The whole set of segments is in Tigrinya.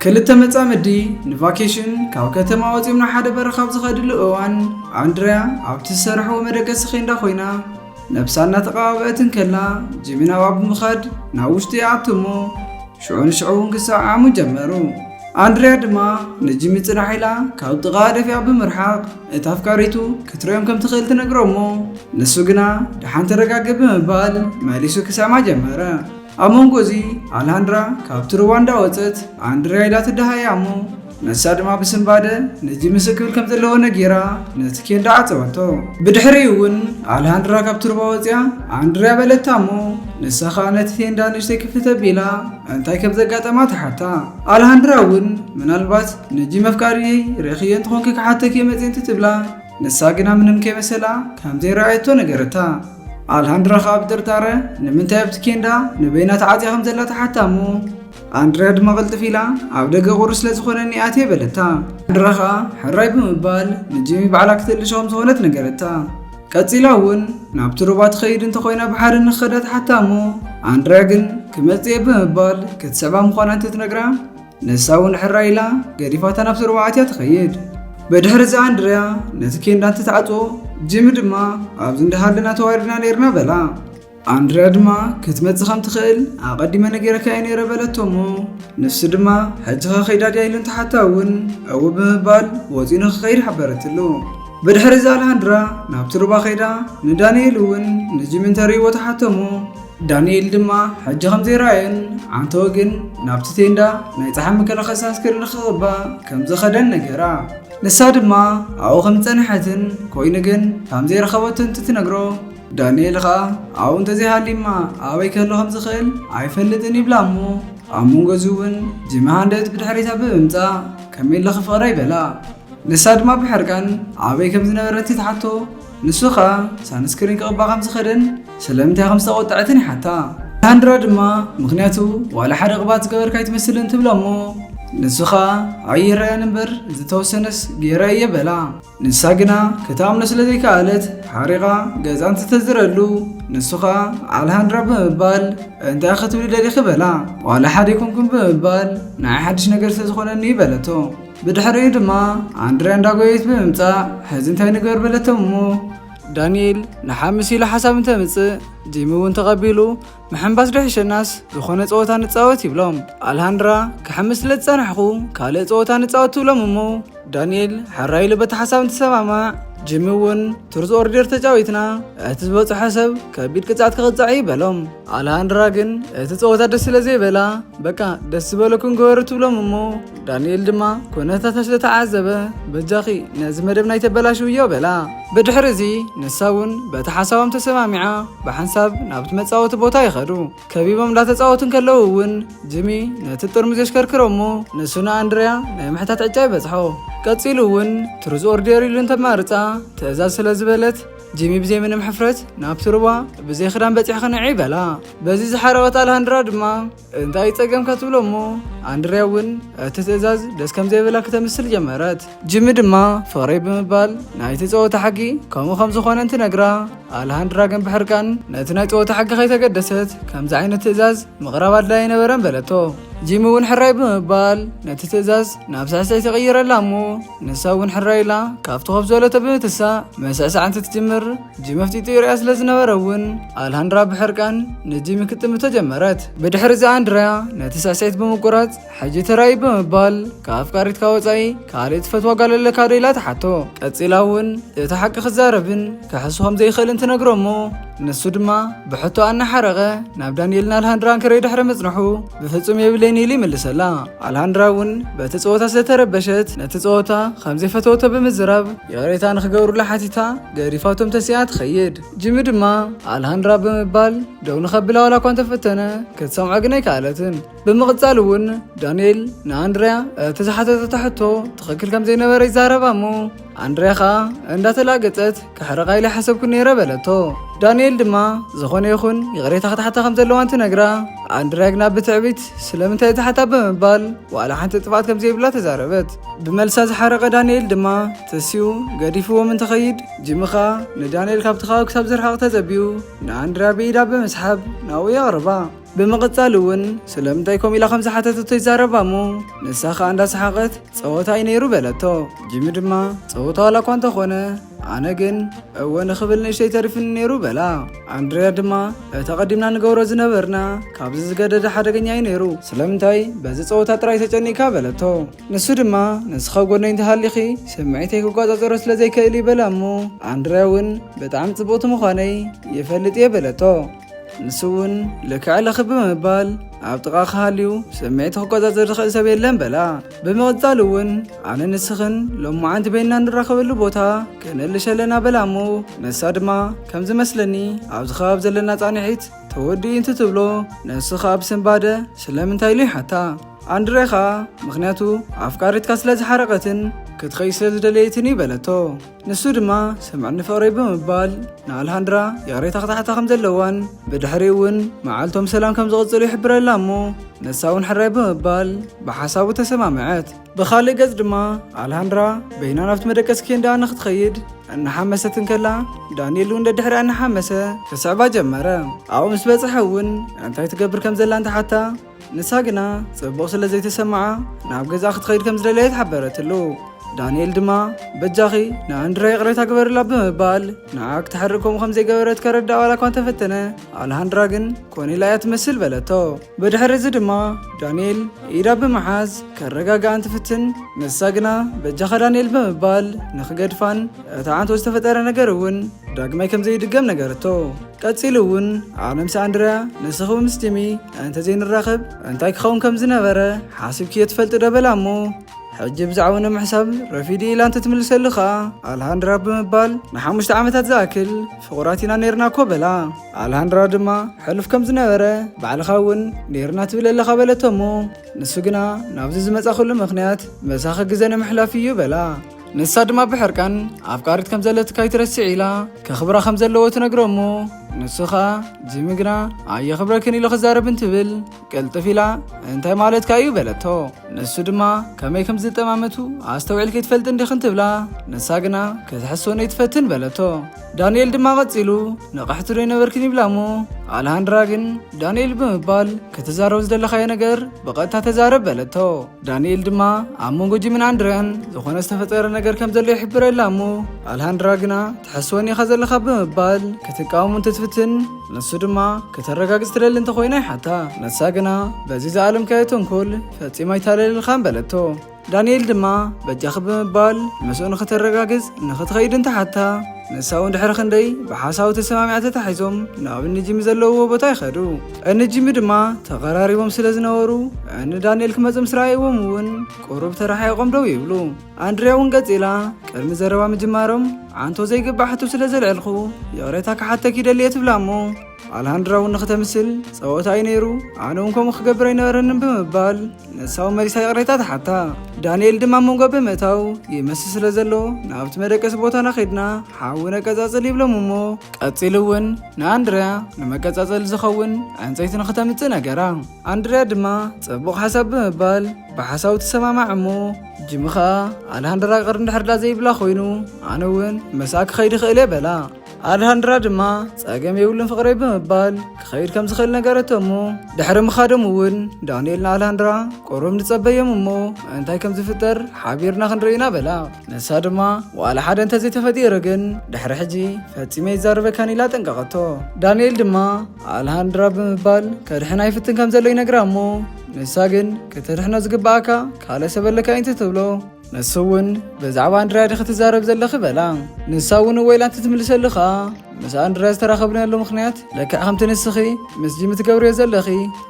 ክልተ መጻምዲ ንቫኬሽን ካብ ከተማ ወፂምና ሓደ በረኻ ዝኸድሉ እዋን ኣንድሪያ ኣብቲ ዝሰርሕዎ መደቀሲ ኬንዳ ኮይና ነብሳና ተቐባበአትን ከላ ጂሚ ናብኣ ብምኻድ ናብ ውሽጢ ይኣትሞ ሽዑ ንሽዑ ክሰዓዓሙ ጀመሩ። ኣንድሪያ ድማ ንጂሚ ጽናሕ ኢላ ካብ ጥቓ ደፊኣ ብምርሓቕ እታ ኣፍቃሪቱ ክትሪኦም ከም ትኽእል ትነግሮሞ ንሱ ግና ድሓን ተረጋገ ብምባል መሊሱ ክሰማ ጀመረ። ኣብ መንጎ እዚ ኣልሃንድራ ካብቲ ሩባ እንዳወፀት ኣንድሪያ ኢላ ትደሃያ እሞ ነሳ ድማ ብስምባደ ንጂሚ ክብል ከም ዘለዎ ነጊራ ነቲ ኬንዳ ዓፀወቶ። ብድሕሪኡ እውን ኣልሃንድራ ካብቲ ሩባ ወፂያ ኣንድሪያ በለታ እሞ ንሳ ከዓ ነቲ ኬንዳ ንእሽተይ ክፍልተ ኣቢላ እንታይ ከም ዘጋጠማ ተሓታ። ኣልሃንድራ እውን ምናልባት ንጂሚ ኣፍቃሪየይ ረኺየ እንትኾንክ ክሓተክ እየ መፅንቲ ትብላ ንሳ ግና ምንም ከይመሰላ ከምዘይረኣየቶ ነገረታ። ኣልሃንድራ ከዓ ብጥርጣረ ንምንታይ ኣብቲ ኬንዳ ንበይና ተዓፅያ ከም ዘላ ተሓታ እሞ ኣንድሪያ ድማ ቅልጥፍ ኢላ ኣብ ደገ ቁሪ ስለ ዝኾነኒ ኣትየ በለታ። ኣንድሪያ ከዓ ሕራይ ብምባል ንጂሚ ባዕላ ክትልሾ ከም ዝኾነት ነገረታ። ቀፂላ እውን ናብቲ ሩባ ትኸይድ እንተኮይና ብሓደ ንኽኸዳ ተሓታ እሞ ኣንድሪያ ግን ክመፅእ እየ ብምባል ክትሰባ ምዃና እንትትነግራ ንሳ እውን ሕራይ ኢላ ገዲፋታ ናብቲ ሩባ ኣትያ ትኸይድ። በድሕሪ እዚ ኣንድሪያ ነቲ ኬንዳ እንትትዓፅዎ ጂሚ ድማ ኣብዚ እንዳሃለና ተዋሪድና ነርና በላ። ኣንድሪያ ድማ ክትመፅእ ከም ትኽእል ኣቐዲመ ነገረካ እየ ነይረ በለቶ እሞ ንሱ ድማ ሕጂ ኸ ኸይዳ ድያ ኢሉ እንተሓታ እውን እው ብምባል ወፂኑ ክኸይድ ሓበረትሉ። ብድሕሪ እዚ ኣልሃንድራ ናብቲ ሩባ ኸይዳ ንዳንኤል እውን ንጂሚ እንተርእይዎ ተሓቶ እሞ ዳንኤል ድማ ሕጂ ከምዘይረኣየን ዓንተ ወግን ናብቲ ቴንዳ ናይ ፀሓይ መከላኸሊ ሳንስክሪን ንኽቕባእ ከም ዝኸደን ነገራ። ንሳ ድማ ኣብኡ ከም ዝፀንሐትን ኮይኑ ግን ከምዘይረኸበቶ እንትትነግሮ ዳንኤል ከዓ ኣብኡ እንተዘይሃሊማ ኣበይ ከሎ ከም ዝኽእል ኣይፈልጥን ይብላ እሞ ኣብ መንጎ እዚ እውን ጂሚ ሃንደት ብድሕሪታ ብምምፃእ ከመይ ለኽፍቕራ ይበላ። ንሳ ድማ ብሕርቃን ኣበይ ከም ዝነበረ እንትትሓቶ ንሱ ከዓ ሳንስክሪን ክቕባእ ከም ዝኸደን ስለምንታይ ከም ዝተቆጣዐትን ይሓታ። ኣልሃንድራ ድማ ምክንያቱ ዋላ ሓደ ቅብኣት ዝገበርካ ይትመስልን ትብሎ እሞ ንሱ ከዓ ኣይረአን እምበር ዝተወሰነስ ገይረ እየ በላ። ንሳ ግና ክተኣምኖ ስለዘይከኣለት ሓሪቓ ገዛ እንትተዝረሉ ንሱ ከዓ ኣልሃንድራ ብምባል እንታይ ክትብል ደሊኺ በላ። ዋላ ሓደ ይኩንኩን ብምባል ናይ ሓድሽ ነገር ስለዝኾነኒ በለቶ። ብድሕሪኡ ድማ ኣንድሪያ እንዳጎየት ብምምፃእ ሕዚ እንታይ ንግበር በለቶ እሞ ዳንኤል ንሓምስ ኢሉ ሓሳብ እንተምፅእ ጂሚ እውን ተቐቢሉ ምሕምባስ ድሕሸናስ ዝኾነ ፀወታ ንፃወት ይብሎም። ኣልሃንድራ ክሕምስ ስለዝፀናሕኹ ካልእ ፀወታ ንፃወት ትብሎም እሞ ዳንኤል ሕራይ ኢሉ በቲ ሓሳብ እንትሰማማዕ ጂሚ እውን ትርዝ ኦርደር ተጫዊትና እቲ ዝበፅሖ ሰብ ከቢድ ቅፅዓት ክቕፃዕ ይበሎም። ኣልሃንድራ ግን እቲ ፀወታ ደስ ስለዘይበላ በቃ ደስ ዝበለኩን ገበሩ ትብሎም እሞ ዳንኤል ድማ ኩነታት ስለተዓዘበ በጃኺ ነዚ መደብ ናይ ተበላሽው እዮ በላ። ብድሕሪ እዚ ንሳ እውን በቲ ሓሳቦም ተሰማሚዓ ብሓንሳብ ናብቲ መፃወቲ ቦታ ይኸዱ። ከቢቦም እንዳተፃወቱን ከለዉ እውን ጂሚ ነቲ ጥርሙዝ የሽከርክሮ እሞ ንሱ ንኣንድሪያ ናይ ምሕታት ዕጫ ይበፅሖ። ቀፂሉ እውን ትርዝ ኦርደር ኢሉ እንተማርፃ ትእዛዝ ስለ ዝበለት ጂሚ ብዘይ ምንም ሕፍረት ናብቲ ሩባ ብዘይ ክዳን በፂሕ ክነዒ ይበላ። በዚ ዝሓረቐት ኣልሃንድራ ድማ እንታይ ፀገምካ ትብሎ እሞ ኣንድሪያ እውን እቲ ትእዛዝ ደስ ከም ዘይብላ ክተምስል ጀመረት። ጂሚ ድማ ፍቕረይ ብምባል ናይቲ ፀወታ ሓጊ ከምኡ ከም ዝኾነ እንትነግራ ኣልሃንድራ ግን ብሕርቃን ነቲ ናይ ፀወታ ሓጊ ከይተገደሰት ከምዚ ዓይነት ትእዛዝ ምቕራብ ኣድላይ ኣይነበረን በለቶ። ጂሚ እውን ሕራይ ብምባል ነቲ ትእዛዝ ናብ ሳዕሳዕ ተቐይረላ እሞ ንሳ እውን ሕራይ ኢላ ካብቲ ከፍ ዝበለቶ ብምትሳእ መስዕሳዕ እንትትጅምር ጂሚ ኣፍጢጡ ይርያ ስለ ዝነበረ እውን ኣልሃንድራ ብሕርቃን ንጂሚ ክትጥምቶ ጀመረት። ብድሕሪ እዚ ኣንድሪያ ነቲ ሳዕሳዒት ብምቁራፅ ሕጂ ተራይ ብምባል ካብ ኣፍቃሪትካ ወፃኢ ካልእ ትፈትዋ ጓል ኣለካ ዶ ኢላ ተሓቶ። ቀፂላ እውን እቲ ሓቂ ክዛረብን ክሕሱ ከም ዘይኽእል እንትነግሮ እሞ ንሱ ድማ ብሕቶ ኣናሓረቐ ናብ ዳንኤልን ኣልሃንድራን ክረይ ድሕሪ መፅንሑ ብፍጹም የብለይኒ ኢሉ ይምልሰላ። ኣልሃንድራ እውን በቲ ፀወታ ስለተረበሸት ነቲ ፀወታ ከምዘይፈተወቶ ብምዝራብ የቕሬታ ንክገብሩላ ሓቲታ ገሪፋቶም ተሲኣ ትኸይድ። ጂሚ ድማ ኣልሃንድራ ብምባል ደው ንኸብላ ዋላ እኳ እንተፈተነ ክትሰምዖ ግን ኣይከኣለትን። ብምቕፃል እውን ዳንኤል ንኣንድሪያ እቲ ዝሓተተቶ ሕቶ ትኽክል ከም ዘይነበረ ይዛረባ እሞ ኣንድሪያ ከዓ እንዳተላገፀት ክሕረቓ ኢለ ሓሰብኩ ነይረ በለቶ። ዳንኤል ድማ ዝኾነ ይኹን ይቕሬታ ክትሓታ ከም ዘለዋ እንትነግራ ኣንድሪያ ግና ብትዕቢት ስለምንታይ ዝሓታ ብምባል ዋላ ሓንቲ ጥፋት ከም ዘይብላ ተዛረበት። ብመልሳ ዝሓረቐ ዳንኤል ድማ ተሲኡ ገዲፍዎም እንተኸይድ ጂሚ ከዓ ንዳንኤል ካብቲ ከባቢ ክሳብ ዝርሓቕ ተፀቢኡ ንኣንድሪያ ብኢዳ ብምስሓብ ናብኡ የቕርባ። بمقصال እውን ስለምንታይ ከም ኢላ ከም ዝሓተተቶ ይዛረባሙ ንሳ ከዓ እንዳሰሓቀት ፀወታ ይነይሩ በለቶ ጂሚ ድማ ፀወታ ዋላ እኳ እንተኾነ ኣነ ግን እወን ክብል ንእሽተይ ተሪፍኒ ነይሩ በላ ኣንድሪያ ድማ እታ ቀዲምና ንገብሮ ዝነበርና ካብዚ ዝገደደ ሓደገኛ እዩ ነይሩ ስለምንታይ በዚ ፀወታ ጥራይ ተጨኒካ በለቶ ንሱ ድማ ንስኻ ጎነይ እንተሃሊኺ ስምዒተይ ክጓፃፀሮ ስለዘይክእል ይበላ እሞ ኣንድሪያ እውን ብጣዕሚ ፅቡቕቲ ምዃነይ ይፈልጥ እየ በለቶ ንሱ እውን ልክዕ ለኽቢ ብምባል ኣብ ጥቓ ክሃልዩ ስምዒት ክቆፃፀር ዝኽእል ሰብ የለን በላ ብምቕፃል እውን ኣነ ንስኽን ሎማዓንቲ በይንና ንራኸበሉ ቦታ ክንእልሽ ኣለና በላ እሞ ንሳ ድማ ከም ዝመስለኒ ኣብዚ ከባቢ ዘለና ፃኒሒት ተወዲኡ እንትትብሎ ንሱ ከዓ ብስንባደ ስለምንታይ ኢሉ ይሓታ ኣንድሪያ ከዓ ምክንያቱ ኣፍቃሪትካ ስለ ዝሓረቐትን ክትኸይ ስለ ዝደለየትን ይበለቶ ንሱ ድማ ስምዕኒ ፍቕረይ ብምባል ንኣልሃንድራ የቕሬታ ክትሓታ ከም ዘለዋን ብድሕሪ እውን መዓልቶም ሰላም ከም ዝቕፅሉ ይሕብረላ እሞ ንሳ እውን ሕራይ ብምባል ብሓሳቡ ተሰማምዐት ብኻልእ ገጽ ድማ ኣልሃንድራ በይና ናብቲ መደቀሲ ኬንዳ ንክትኸይድ እናሓመሰትን ከላ ዳንኤል እውን ደድሕሪኣ እናሓመሰ ክስዕባ ጀመረ ኣብኡ ምስ በፅሐ እውን እንታይ ትገብር ከም ዘላ እንተሓታ ንሳ ግና ጽቡቕ ስለ ዘይተሰምዓ ናብ ገዛ ክትኸይድ ከም ዝደለየ ተሓበረትሉ ዳንኤል ድማ በጃኺ ንኣንድሪያ ቅሬታ ግበርላ ብምባል ንዓ ክትሕርቅ ከምኡ ከም ዘይገበረት ከረዳእ ዋላ እኳ እንተፈተነ ኣልሃንድራ ግን ኮኔላ እያ ትመስል በለቶ ብድሕሪ እዚ ድማ ዳንኤል ኢዳ ብምሓዝ ከረጋግኣ እንትፍትን ንሳ ግና በጃኻ ዳንኤል ብምባል ንኽገድፋን እታ ዓንቶ ዝተፈጠረ ነገር እውን ዳግማይ ከም ዘይድገም ነገርቶ ቀፂሉ እውን ኣነ ምስ ኣንድሪያ ንስኹ ምስ ጂሚ እንተዘይንራኸብ እንታይ ክኸውን ከም ዝነበረ ሓሲብክዮ ትፈልጥ ዶ በላ እሞ ሕጂ ብዛዕባ ንምሕሳብ ረፊዲ ኢላ እንትትምልሰሉ ከዓ ኣልሃንድራ ብምባል ን5 ዓመታት ዝኣክል ፍቑራት ኢና ነርና እኮ በላ ኣልሃንድራ ድማ ሕሉፍ ከም ዝነበረ ባዕልኻ እውን ነርና ትብል ኣለኻ በለቶ እሞ ንሱ ግና ናብዚ ዝመፃ ኩሉ ምክንያት መሳኺ ግዜ ንምሕላፍ እዩ በላ ንሳ ድማ ብሕርቃን ኣፍቃሪት ከም ዘለትካ ይትረስዕ ኢላ ከኽብራ ከም ዘለዎ ትነግሮ እሞ ንሱ ከዓ ጂሚ ግና ኣየኽብረክን ኢሉ ክዛረብ እንትብል ቅልጥፍ ኢላ እንታይ ማለትካ እዩ በለቶ ንሱ ድማ ከመይ ከም ዝጠማመቱ ኣስተውዒልከ ይትፈልጥ እንዲኽን ትብላ ንሳ ግና ክትሕስወነ ይትፈትን በለቶ ዳንኤል ድማ ቀፂሉ ንቕሕቲ ዶ ይነበርክን ይብላ እሞ ኣልሃንድራ ግን ዳንኤል ብምባል ክትዛረብ ዝደለኻዮ ነገር ብቐጥታ ተዛረብ በለቶ ዳንኤል ድማ ኣብ መንጎ ጂሚን ኣንድሪያን ዝኾነ ዝተፈጠረ ነገር ከም ዘሎ ይሕብረላ እሞ ኣልሃንድራ ግና ትሕስወኒ ኢኻ ዘለኻ ብምባል ክትቃወሙ እንትትፍትን ንሱ ድማ ከተረጋግፅ ትደሊ እንተኮይና ይሓታ ንሳ ግና በዚ ዝኣለምካዮ ተንኮል ፈፂማ ይታለልልኻን በለቶ ዳንኤል ድማ በጃኺ ብምባል ምስኡ ንኽተረጋግፅ ንኽትኸይድ እንተሓታ ንሳ እውን ድሕሪ ክንደይ ብሓሳቡ ተሰማሚዐ ተታሒዞም ናብ እኒ ጂሚ ዘለውዎ ቦታ ይኸዱ እኒ ጂሚ ድማ ተቐራሪቦም ስለ ዝነበሩ እኒ ዳንኤል ክመፁ ምስ ረኣይዎም እውን ቁሩብ ተረሓይቖም ደው ይብሉ ኣንድሪያ እውን ገፂላ ቅድሚ ዘረባ ምጅማሮም ዓንቶ ዘይግባእ ሕቶ ስለ ዘልዕልኹ የቕሬታ ክሓተክ ይደሊ እየ ትብላ እሞ ኣልሃንድራ እውን ንኽተምስል ፀወታ እዩ ነይሩ ኣነ እውን ከምኡ ክገብር ኣይነበረንን ብምባል ንሳ እውን መሊሳ የቕሬታ ተሓታ ዳንኤል ድማ መንጎ ብምእታው ይመስል ስለ ዘሎ ናብቲ መደቀሲ ቦታና ኸይድና ሓዊ ነቀፃፅል ይብሎም እሞ ቀፂሉ እውን ንኣንድሪያ ንመቀፃፀሊ ዝኸውን ዕንፀይቲ ንኽተምፅእ ነገራ ኣንድሪያ ድማ ፅቡቕ ሓሳብ ብምባል ብሓሳቡ ተሰማማዕ እሞ ጂሚ ከዓ ኣልሃንድራ ቅር እንድሕርዳ ዘይብላ ኮይኑ ኣነ እውን መስኣ ክኸይድ ይኽእል እየ በላ ኣልሃንድራ ድማ ፀገም የብሉን ፍቕረይ ብምባል ክኸይድ ከም ዝኽእል ነገረቶ እሞ ድሕሪ ምኻዶም እውን ዳንኤል ንኣልሃንድራ ቁሩብ ንፀበዮም እሞ እንታይ ከም ዝፍጠር ሓቢርና ክንርኢና በላ ንሳ ድማ ዋላ ሓደ እንተዘይተፈጢሩ ግን ድሕሪ ሕጂ ፈፂመ ይዛረበካን ኢላ ጠንቀቐቶ ዳንኤል ድማ ኣልሃንድራ ብምባል ከድሕና ይፍትን ከም ዘሎ ይነግራ እሞ ንሳ ግን ክትድሕኖ ዝግባኣካ ካልእ ሰብ ኣለካ እዩ እንትትብሎ ንሱ እውን ብዛዕባ ኣንድሪያ ዲኺ ትዛረብ ዘለኺ በላ ንሳ እውን ወይላ እንትትምልሰሉ ከዓ ምስ ኣንድሪያ ዝተራኸብናሉ ምክንያት ለክዕ ከምቲ ንስኺ ምስ ጂሚ ትገብርዮ ዘለኺ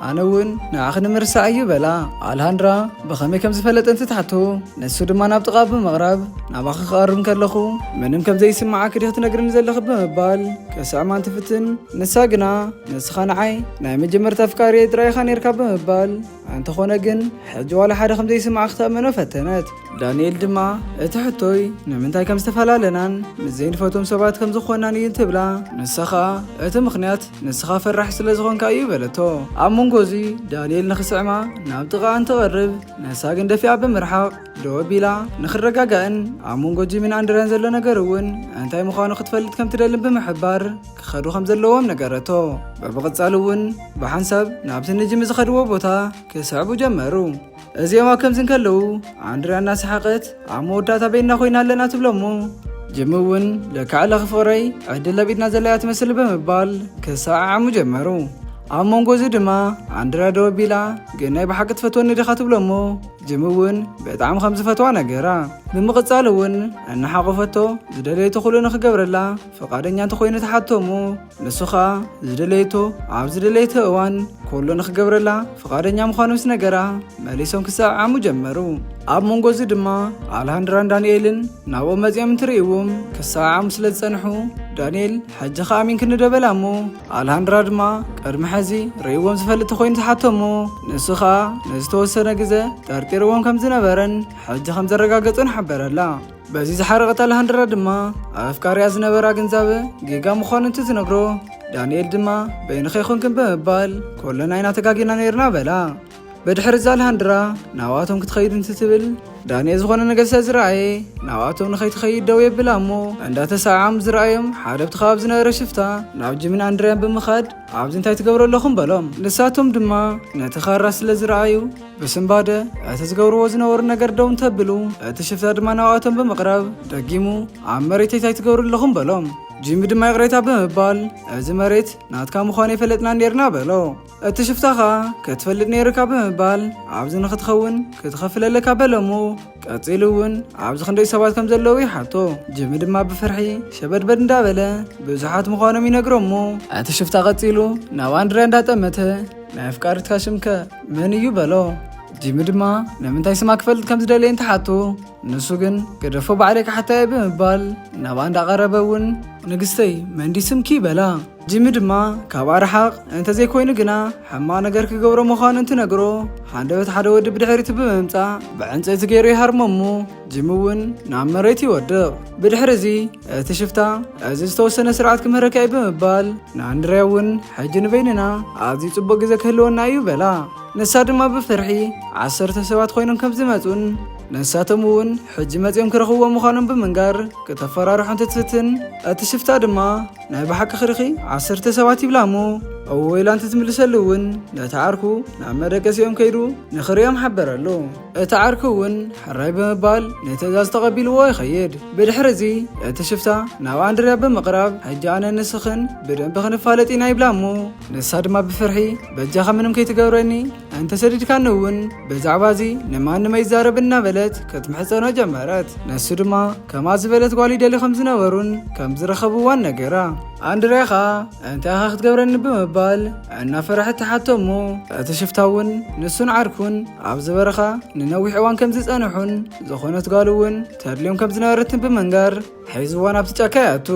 ኣነ እውን ንዓኺ ንምርሳዕ እዩ በላ ኣልሃንድራ ብኸመይ ከም ዝፈለጠ እንትትሓቶ ንሱ ድማ ናብ ጥቓ ብምቕራብ ናባኺ ክቐርብ ከለኹ ምንም ከም ዘይስማዓኪ ዲኺ ትነግርኒ ዘለኺ ብምባል ክስዕማ እንትፍትን ንሳ ግና ንስኻ ንዓይ ናይ መጀመርታ ኣፍቃሪየ ጥራይኻ ነርካ ብምባል እንተኾነ ግን ሕጂ ዋላ ሓደ ከም ዘይስማዓ ክተኣመኖ ፈተነት ዳንኤል ድማ እቲ ሕቶይ ንምንታይ ከም ዝተፈላለናን ምስ ዘይንፈቶም ሰባት ከም ዝኾናን እዩ እንትብላ ትብላ ንስኻ እቲ ምኽንያት ንስኻ ፈራሕ ስለ ዝኾንካ እዩ በለቶ። ኣብ መንጎዚ ዳንኤል ንኽስዕማ ናብ ጥቓ እንትቐርብ ነሳ ግን ደፊኣ ብምርሓቕ ደው ኣቢላ ንኽረጋጋእን ኣብ መንጎ ጂሚን ኣንድርያን ዘሎ ነገር እውን እንታይ ምዃኑ ክትፈልጥ ከም ትደልን ብምሕባር ክኸዱ ከም ዘለዎም ነገረቶ። በብቕጻል እውን ብሓንሳብ ናብቲ ንጂሚ ዝኸድዎ ቦታ ክስዕቡ ጀመሩ። እዚኦም ኣብ ከምዚ እንከለዉ ኣንድርያ እናሰሓቐት ኣብ መወዳእታ ቤትና ኮይና ኣለና ትብሎሞ ጂሚ እውን ለካዕለ ክፍቕረይ ዕድል ለቢድና ዘለያ ትመስል ብምባል ክሰዓዓሙ ጀመሩ። ኣብ መንጎዚ ድማ ኣንድርያ ደው ኣቢላ ግን ናይ ብሓቂ ትፈትወኒ ዲኻ ትብሎሞ ጂሚ እውን ብጣዕሚ ከም ዝፈትዋ ነገራ። ብምቕጻል እውን እናሓቆፈቶ ዝደለየቶ ኩሉ ንክገብረላ ፈቃደኛ እንተኮይኑ ተሓቶሞ ንሱ ኸኣ ዝደለየቶ ኣብ ዝደለየቶ እዋን ኩሉ ንክገብረላ ፈቃደኛ ምዃኑ ምስ ነገራ መሊሶም ክሰዓዓሙ ጀመሩ። ኣብ መንጎዚ ድማ ኣልሃንድራን ዳንኤልን ናብኦም መጺኦም እንትርእይዎም ክሰዓዓሙ ስለ ዝጸንሑ ዳንኤል ሕጂ ኸ ኣሚን ክንደበላ እሞ ኣልሃንድራ ድማ ቅድሚ ሕዚ ርእይዎም ዝፈልጥ ተኮይኑ ተሓቶሞ ንሱ ኸኣ ንዝተወሰነ ግዜ ጠርጢርዎም ከም ዝነበረን ሕጂ ከም ዘረጋገጹን ሓበረላ። በዚ ዝሓረቐት ኣልሃንድራ ድማ ኣፍቃርያ ዝነበራ ግንዛበ ጌጋ ምዃኑ እንትትነግሮ ዳንኤል ድማ በይንኸ ይኹንክን ብምባል ኩልና ኢና ተጋጊና ነርና በላ። በድሕሪ እዛ ኣልሃንድራ ናብኣቶም ክትኸይድ እንትትብል ዳንኤል ዝኾነ ነገር ስለ ዝረኣየ ናብኣቶም ንኸይትኸይድ ደው የብላ እሞ እንዳተሰዓዓሙ ዝረኣዮም ሓደ ኣብቲ ከባቢ ዝነበረ ሽፍታ ናብ ጂሚን ኣንድርያን ብምኻድ ኣብዚ እንታይ ትገብሩ ኣለኹም በሎም። ንሳቶም ድማ ነቲ ኻራ ስለ ዝረኣዩ ብስምባደ እቲ ዝገብርዎ ዝነበሩ ነገር ደው እንተብሉ እቲ ሽፍታ ድማ ናብኣቶም ብምቕራብ ደጊሙ ኣብ መሬት እንታይ ትገብሩ ኣለኹም በሎም። ጂሚ ድማ ይቕሬታ ብምባል እዚ መሬት ናትካ ምዃኑ የፈለጥና ነርና በሎ። እቲ ሽፍታ ኸኣ ክትፈልጥ ነይርካ ብምባል ኣብዚ ንኽትኸውን ክትኸፍለለካ በሎሞ ቀፂሉ እውን ኣብዚ ክንደይ ሰባት ከም ዘለዉ ይሓቶ። ጂሚ ድማ ብፍርሒ ሸበድበድ እንዳበለ ብዙሓት ምዃኖም ይነግሮሞ። እቲ ሽፍታ ቀፂሉ ናብ ኣንድርያ እንዳጠመተ ናይ ኣፍቃሪትካ ሽምከ ምን እዩ በሎ። ጂሚ ድማ ንምንታይ ስማ ክፈልጥ ከም ዝደለየ እንተሓቶ ንሱ ግን ገደፎ ባዕለይ ካሕታየ ብምባል ናብ እንዳቐረበ እውን ንግስተይ መንዲ ስምኪ በላ። ጂሚ ድማ ካብ ኣርሓቕ እንተዘይኮይኑ ግና ሕማቕ ነገር ክገብሮ ምዃኑ እንትነግሮ ሓንደበት ሓደ ወዲ ብድሕሪቱ ብምምጻእ ብዕንፀይቲ ገይሩ ይሃርሞ እሞ ጂሚ እውን ናብ መሬት ይወድቕ። ብድሕሪ እዚ እቲ ሽፍታ እዚ ዝተወሰነ ስርዓት ክምህረካ እዩ ብምባል ንኣንድርያ እውን ሕጂ ንበይንና ኣዝዩ ጽቡቕ ግዜ ክህልወና እዩ በላ። ንሳ ድማ ብፍርሒ 10 ሰባት ኮይኖም ከም ዝመጹን ንሳቶም እውን ሕጂ መጺኦም ክረኽብዎ ምዃኖም ብምንጋር ከተፈራርሑ እንትትፍትን እቲ ሽፍታ ድማ ናይ ብሓቂ ክርኺ 10 ሰባት ይብላ እሞ ኣወይላ እንትትምልሰሉ እውን ነቲ ዓርኩ ናብ መደቀሲኦም ከይዱ ንኽሪኦም ሓበረሉ። እቲ ዓርኩ እውን ሕራይ ብምባል ንትእዛዝ ተቐቢልዎ ይኸይድ። ብድሕሪ እዚ እቲ ሽፍታ ናብ ኣንድርያ ብምቕራብ ሕጂ ኣነ ንስኽን ብደንቢ ክንፋለጥ ኢና ይብላ እሞ ንሳ ድማ ብፍርሒ በጃኻ ምንም ከይትገብረኒ እንተሰዲድካኒ እውን ብዛዕባ እዚ ንማንም ኣይዛረብ እናበለት ክትምሕፀኖ ጀመረት። ንሱ ድማ ከማ ዝበለት ጓል ይደልዩ ከም ዝነበሩን ከም ዝረኸብዋን ነገራ። ኣንድርያ ኸኣ እንታይ ኻ ክትገብረኒ ብምባል እናፈረሐት ተሓቶ እሞ እቲ ሽፍታ እውን ንሱን ዓርኩን ኣብ ዝበረኻ ንነዊሕ እዋን ከም ዝጸንሑን ዝኾነት ጓል እውን ተድልዮም ከም ዝነበረትን ብምንጋር ሒዝዋን ኣብቲ ጫካ ይኣቱ።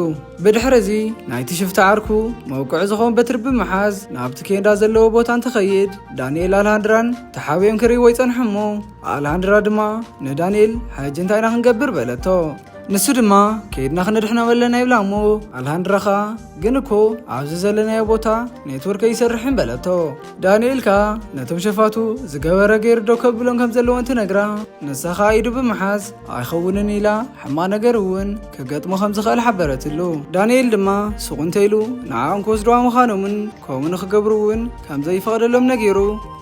ብድሕሪ እዚ ናይቲ ሽፍታ ዓርኩ መውቅዒ ዝኾን በትሪ ብምሓዝ ናብቲ ኬንዳ ዘለዎ ቦታ እንትኸይድ ዳንኤል ኣልሃንድራን ተሓቢኦም ክርእይዎ ይጸንሑ እሞ ኣልሃንድራ ድማ ንዳንኤል ሕጂ እንታይ ኢና ክንገብር በለቶ። ንሱ ድማ ከይድና ክንድሕኖም ኣለና ይብላ እሞ ኣልሃንድራ ኸኣ ግን እኮ ኣብዚ ዘለናዮ ቦታ ኔትወርክ ኣይሰርሕን በለቶ። ዳንኤል ካ ነቶም ሸፋቱ ዝገበረ ገይሩ ዶ ከብሎም ከም ዘለዎ እንትነግራ ንሳ ኸኣ ኢዱ ብምሓዝ ኣይኸውንን ኢላ ሕማቕ ነገር እውን ክገጥሞ ከም ዝኽእል ሓበረትሉ። ዳንኤል ድማ ሱቕ እንተኢሉ ንዓኦም ክወስድዋ ምዃኖምን ከምኡ ንኽገብሩ እውን ከም ዘይፈቕደሎም ነጊሩ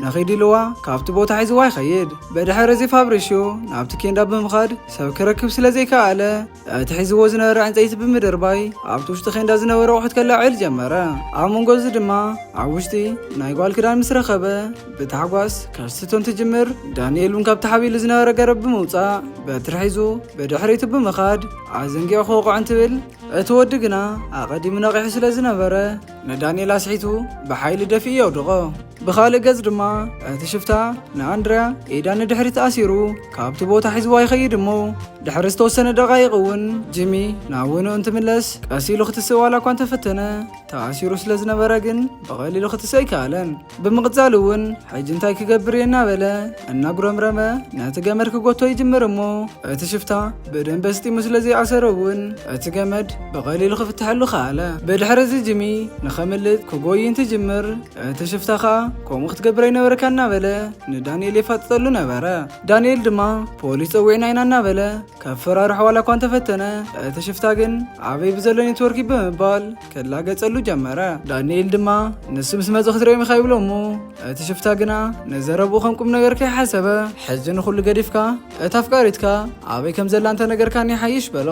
ነኺድ ኢልዋ ካብቲ ቦታ ሒዝዋ ይኸይድ። በድሕሪ እዚ ፋብሪሽዮ ናብቲ ኬንዳ ብምኻድ ሰብ ክረክብ ስለ ዘይከኣለ እቲ ሒዝዎ ዝነበረ ዕንፀይቲ ብምድርባይ ኣብቲ ውሽጢ ኬንዳ ዝነበረ ኣቑሑት ከላዕል ጀመረ። ኣብ መንጎ እዚ ድማ ኣብ ውሽጢ ናይ ጓል ክዳን ምስ ረኸበ ብታሕጓስ ከስትቶ እንትጅምር ዳንኤል እውን ካብቲ ሓቢሉ ዝነበረ ገረብ ብምውፃእ በትሪ ሒዙ ብድሕሪቱ ብምኻድ ኣዘንጊዑ ክወቕዖ እንትብል እቲ ወዲ ግና ኣቐዲሙ ነቂሑ ስለ ዝነበረ ንዳንኤል ኣስሒቱ ብሓይሊ ደፊኡ የውድቖ። ብኻልእ ገጽ ድማ እቲ ሽፍታ ንኣንድርያ ኢዳ ንድሕሪት ኣሲሩ ካብቲ ቦታ ሒዝዋ ይኸይድ እሞ ድሕሪ ዝተወሰነ ደቃይቕ እውን ጂሚ ናብ ውንኡ እንትምለስ ቀሲሉ ክትስእ ዋላ እኳ እንተፈተነ ተኣሲሩ ስለ ዝነበረ ግን ብቐሊሉ ክትስእ ኣይከኣለን። ብምቕፃል እውን ሕጂ እንታይ ክገብር እየ እናበለ እናጉረምረመ ነቲ ገመድ ክጎቶ ይጅምር እሞ እቲ ሽፍታ ብደንብ ኣስጢሙ ስለዘይኣሰረ እውን እቲ ገመድ ብቐሊሉ ክፍትሐሉ ከኣለ። ብድሕሪ እዚ ጂሚ ንኸምልጥ ክጎይ እንትጅምር እቲ ሽፍታ ኸኣ ከምኡ ክትገብር ኣይነበረካ እናበለ ንዳንኤል የፋጥጠሉ ነበረ። ዳንኤል ድማ ፖሊስ ፀዊዕና ኢና እናበለ ከፈራርሖ ዋላ እኳ እንተፈተነ እቲ ሽፍታ ግን ኣበይ ብዘሎ ኔትወርክ ብምባል ከላገፀሉ ጀመረ። ዳንኤል ድማ ንሱ ምስ መፁ ክትሪኦም ኢኻ ይብሎ እሞ እቲ ሽፍታ ግና ነዘረብኡ ከም ቁም ነገር ከይሓሰበ ሕጂ ንኩሉ ገዲፍካ እታ ኣፍቃሪትካ ኣበይ ከም ዘላ እንተነገርካኒ ሓይሽ በሎ።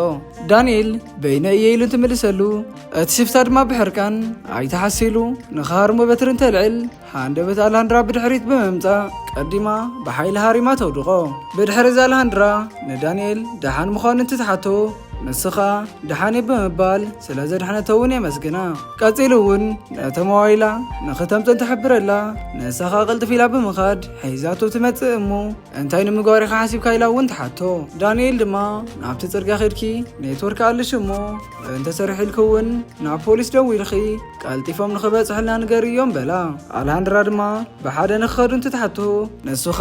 ዳንኤል በይነ እየ ኢሉ እንትምልሰሉ እቲ ሽፍታ ድማ ብሕርቃን ኣይተሓሲሉ ንኻርሞ በትሪ እንተልዕል ሃንደበት ኣልሃንድራ ብድሕሪት ብምምፃእ ቀዲማ ብሓይሊ ሃሪማ ተውድቆ። ብድሕሪ ዛ ኣልሃንድራ ንዳንኤል ደሓን ምዃኑ እንትትሓቶ ንስኻ ደሓን ብምባል ስለ ዘድሓነቶ እውን የመስግና። ቀፂሉ እውን ነተ ሞባይላ ንኽተምፅን ትሕብረላ ንስኻ ቅልጥፍ ኢላ ብምኻድ ሒዛቶ ትመፅእ እሞ እንታይ ንምግባር ኢኻ ሓሲብካ ኢላ እውን ትሓቶ። ዳንኤል ድማ ናብቲ ፅርግያ ኸድኪ ኔትወርክ ኣለሽ እሞ እንተሰርሕ ኢልክ እውን ናብ ፖሊስ ደው ኢልኺ ቀልጢፎም ንኽበፅሕልና ንገር እዮም በላ። ኣልሃንድራ ድማ ብሓደ ንኽኸዱ እንትትሓቶ ንሱኻ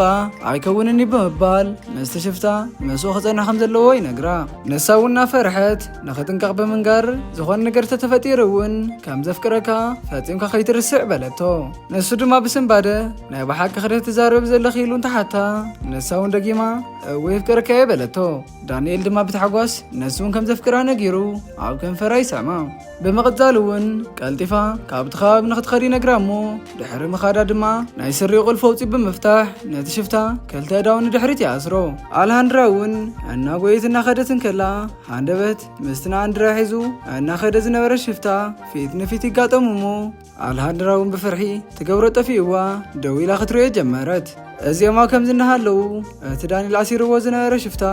ኣይከውንኒ ብምባል ምስቲ ሽፍታ ምስኡ ክፀንሕ ከም ዘለዎ ይነግራ። ንሳ እውን ፈርሐት ንኽጥንቀቕ ብምንጋር ዝኾነ ነገር ተተፈጢሩ እውን ከም ዘፍቅረካ ፈፂምካ ከይትርስዕ በለቶ። ንሱ ድማ ብስምባደ ናይ ብሓቂ ክደ ትዛረብ ዘለኺ ኢሉ እንተሓታ ንሳ እውን ደጊማ እወ ይፍቅረካ እየ በለቶ። ዳንኤል ድማ ብታሕጓስ ንሱ እውን ከም ዘፍቅራ ነጊሩ ኣብ ከንፈራ ይስዕማ። ብምቕፃል እውን ቀልጢፋ ካብቲ ከባቢ ንኽትኸዲ ነግራ እሞ ድሕሪ ምኻዳ ድማ ናይ ስሪ ቁልፊ ኣውፂኡ ብምፍታሕ ነቲ ሽፍታ ክልተ እዳው ንድሕሪት ይኣስሮ። ኣልሃንድራ እውን እናጎየት እናኸደትን ከላ ሃንደበት ምስትና ኣንድራ ሒዙ እናኸደ ዝነበረ ሽፍታ ፊት ንፊት ይጋጠሙ እሞ ኣልሃንድራ እውን ብፍርሒ ትገብሮ ጠፊእዋ ደው ኢላ ክትሪኦ ጀመረት። እዚኦም ኣብ ከምዚ እናሃለዉ እቲ ዳንኤል ኣሲርዎ ዝነበረ ሽፍታ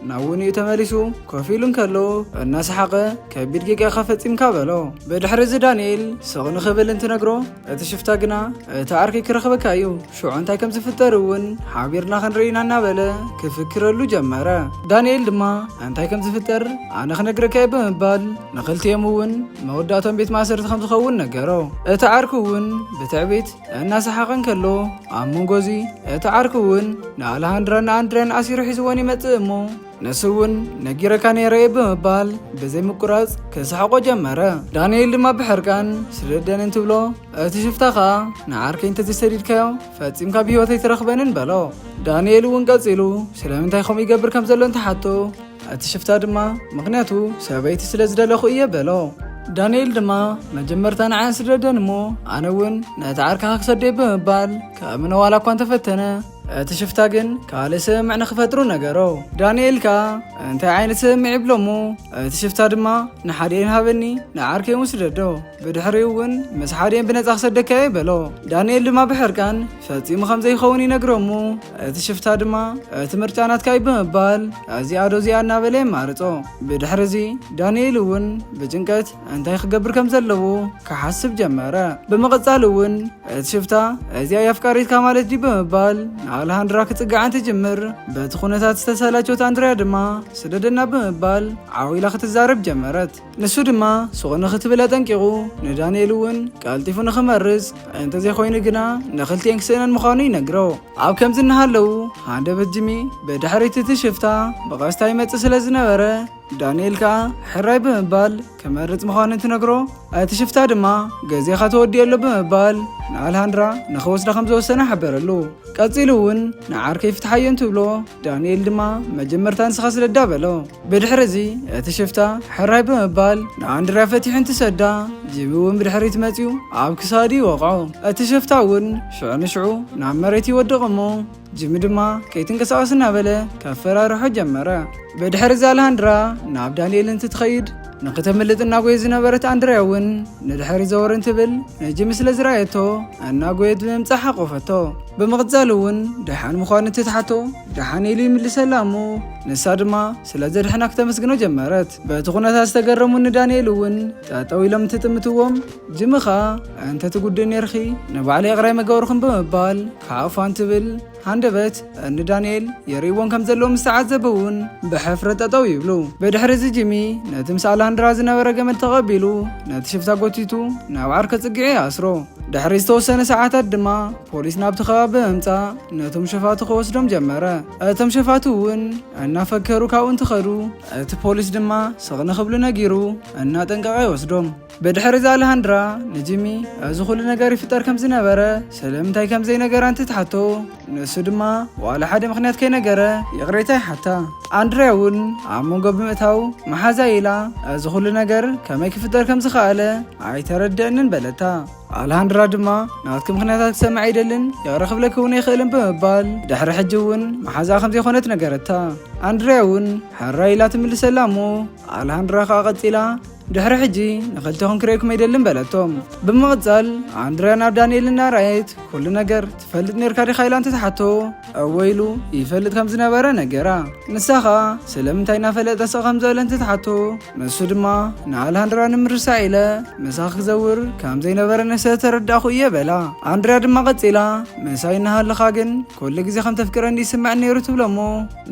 ናብ ውንኡ ተመሊሱ ኮፍ ኢሉ እንከሎ እናሰሓቐ ከቢድ ጌጋኻ ፈፂምካ በሎ። ብድሕሪ እዚ ዳንኤል ስቕ ንኽብል እንትነግሮ እቲ ሽፍታ ግና እቲ ዓርኪ ክረኽበካ እዩ ሽዑ እንታይ ከም ዝፍጠር እውን ሓቢርና ክንርኢና እናበለ ክፍክረሉ ጀመረ። ዳንኤል ድማ እንታይ ከም ዝፍጠር ኣነ ክነግረካ እየ ብምባል ንኽልቲኦም እውን መወዳእቶም ቤት ማእሰርቲ ከም ዝኸውን ነገሮ። እቲ ዓርኪ እውን ብትዕቢት እናሰሓቐ እንከሎ ኣብ መንጎዚ እቲ ዓርኪ እውን ንኣልሃንድራን ኣንድራን ኣሲሩ ሒዝዎን ይመፅእ እሞ ንሱ እውን ነጊረካ ነይረ እየ ብምባል ብዘይ ምቁራፅ ክስሕቆ ጀመረ። ዳንኤል ድማ ብሕርቃን ስለደን እንትብሎ እቲ ሽፍታ ኸኣ ንዓርከ እንተዘይሰዲድካዮ ፈፂምካ ብሂወት ኣይትረኽበንን በሎ። ዳንኤል እውን ቀፂሉ ስለምንታይ ከምኡ ይገብር ከም ዘሎ እንተሓቶ እቲ ሽፍታ ድማ ምክንያቱ ሰበይቲ ስለ ዝደለኹ እየ በሎ። ዳንኤል ድማ መጀመርታ ንዓን ስደደን እሞ ኣነ እውን ነቲ ዓርክኻ ክሰደይ ብምባል ከእምነ ዋላ እኳ እንተፈተነ እቲ ሽፍታ ግን ካልእ ስምምዕ ንኽፈጥሩ ነገሮ። ዳንኤል ከዓ እንታይ ዓይነት ስምምዕ ይብሎ እሞ እቲ ሽፍታ ድማ ንሓደን ሃበኒ ንዓርከይ ውስደዶ ብድሕሪኡ እውን ምስ ሓደን ብነፃ ክሰደካ እየ በሎ። ዳንኤል ድማ ብሕርቃን ፈፂሙ ከም ዘይኸውን ይነግሮ እሞ እቲ ሽፍታ ድማ እቲ ምርጫ ናትካ እዩ ብምባል እዚኣ ዶ እዚኣ እናበለ የማርፆ። ብድሕሪ እዚ ዳንኤል እውን ብጭንቀት እንታይ ክገብር ከም ዘለዎ ክሓስብ ጀመረ። ብምቕፃል እውን እቲ ሽፍታ እዚኣ የኣፍቃሪትካ ማለት ዲ ብምባል ኣልሃንድራ ክፅጋዓ እንትጅምር በቲ ኩነታት ዝተሰላቸት ኣንድርያ ድማ ስደደና ብምባል ዓዊላ ክትዛረብ ጀመረት። ንሱ ድማ ሱቕ ንኽትብል ኣጠንቂቑ ንዳንኤል እውን ቀልጢፉ ንኽመርፅ እንተዘይኮይኑ ግና ንኽልቲአን ክስእነን ምዃኑ ይነግሮ። ኣብ ከምዚ እናሃለዉ ሃንደበት ጂሚ ብድሕሪት እቲ ሽፍታ ብቐስታ ይመፅእ ስለ ዝነበረ ዳንኤል ከዓ ሕራይ ብምባል ክመርፅ ምዃኑ እንትነግሮ እቲ ሽፍታ ድማ ገዜኻ ተወዲየሎ ብምባል ንኣልሃንድራ ንኽወስዳ ከም ዝወሰነ ሓበረሉ። ቀፂሉ እውን ንዓርከይ ፍትሓዮ እንትብሎ ዳንኤል ድማ መጀመርታ ንስኻ ስለዳ በሎ። ብድሕሪ እዚ እቲ ሽፍታ ሕራይ ብምባል ንኣንድርያ ፈቲሑ እንትሰዳ ጂሚ እውን ብድሕሪት መፂኡ ኣብ ክሳዱ ይወቕዖ። እቲ ሽፍታ እውን ሽዑ ንሽዑ ናብ መሬት ይወድቕ እሞ ጂሚ ድማ ከይትንቀሳቐስ እናበለ ከፈራርሖ ጀመረ። ብድሕሪ እዚ ኣልሃንድራ ናብ ዳንኤል እንትትኸይድ ንክተምልጥ እናጎየት ዝነበረት ኣንድርያ እውን ንድሕሪ ዘወር እንትብል ንጂሚ ስለ ዝረኣየቶ እናጎየት ብምምፃእ ሓቆፈቶ። بمغزال እውን ድሓን ምዃኑ ትትሓቶ ድሓን ኢሉ ይምልሰላ እሞ ንሳ ድማ ስለ ዘድሕና ክተመስግኖ ጀመረት። በቲ ኩነታት ዝተገረሙ ዳንኤል እውን ጠጠው ኢሎም ትጥምትዎም ጅምኻ እንተ ትጉድእ ነርኺ ንባዕለይ ቅራይ መገበርኩም ብምባል ካፋን ትብል ሃንደበት ዳንኤል የርእይዎም ከም ዘለዎም ምስተዓዘበውን ብሕፍረት ጠጠው ይብሉ። በድሕሪ እዚ ጂሚ ነቲ ምስ አሌሃንድራ ዝነበረ ገመድ ተቐቢሉ ነቲ ሽፍታ ጎቲቱ ናብ ዓርከ ጽግዒ ኣስሮ። ድሕሪ ዝተወሰነ ሰዓታት ድማ ፖሊስ ናብቲ ከባቢ ብምምጻእ ነቶም ሸፋቱ ክወስዶም ጀመረ። እቶም ሸፋቱ እውን እናፈከሩ ካብኡ እንትኸዱ እቲ ፖሊስ ድማ ስቕ ንኽብሉ ነጊሩ እናጠንቀቐ ይወስዶም። በድሕሪ እዚ አሌሃንድራ ንጂሚ እዚ ኩሉ ነገር ይፍጠር ከም ዝነበረ ስለምንታይ ከም ዘይነገራ እንትትሓቶ ንሱ ድማ ዋላ ሓደ ምክንያት ከይነገረ ይቕሬታ ይሓታ። አንድሪያ እውን ኣብ መንጎ ብምእታው መሓዛ ኢላ እዚ ኩሉ ነገር ከመይ ክፍጠር ከም ዝኸኣለ ኣይተረድአንን በለታ። አሌሃንድራ ድማ ናትክ ምክንያታት ክሰምዕ ኣይደልን የቕረኽብለክ እውን ኣይኽእልን ብምባል ድሕሪ ሕጂ እውን መሓዛ ከም ዘይኮነት ነገረታ። አንድሪያ እውን ሕራ ኢላ ትምልሰላ እሞ አሌሃንድራ ከዓ ቀፂላ ድሕሪ ሕጂ ንኽልተኹም ክረይኩም ኣይደልን በለቶም። ብምቕጻል አንድሪያ ናብ ዳንኤል እናርኣየት ኩሉ ነገር ትፈልጥ ነርካ ዲኻ ኢላ እንትትሓቶ እወኢሉ ይፈልጥ ከም ዝነበረ ነገራ። ንሳኻ ስለምንታይ ናፈለጠ ስቕ ከም ዝበለ እንትትሓቶ ንሱ ድማ ንአሌሃንድራ ንምርሳዕ ኢለ ምሳኽ ክዘውር ከም ዘይነበረ ነሰ ተረዳእኹ እየ በላ። አንድሪያ ድማ ቀፂላ ምሳይ እናሃለኻ ግን ኩሉ ግዜ ከም ተፍቅረኒ ይስምዕ ነይሩ ትብሎ እሞ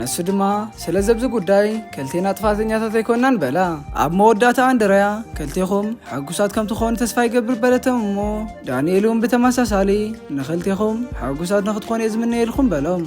ንሱ ድማ ስለዚ ኣብዚ ጉዳይ ክልቴና ጥፋተኛታት ኣይኮናን በላ። ኣብ መወዳእታ አንድሪያ ክልቴኹም ሕጉሳት ከም ትኾኑ ተስፋ ይገብር በለቶም እሞ ዳንኤል እውን ብተመሳሳሊ ንክልቴኹም ሕጉሳት ንክትኾኑ እየ ዝምነየልኩም በሎም።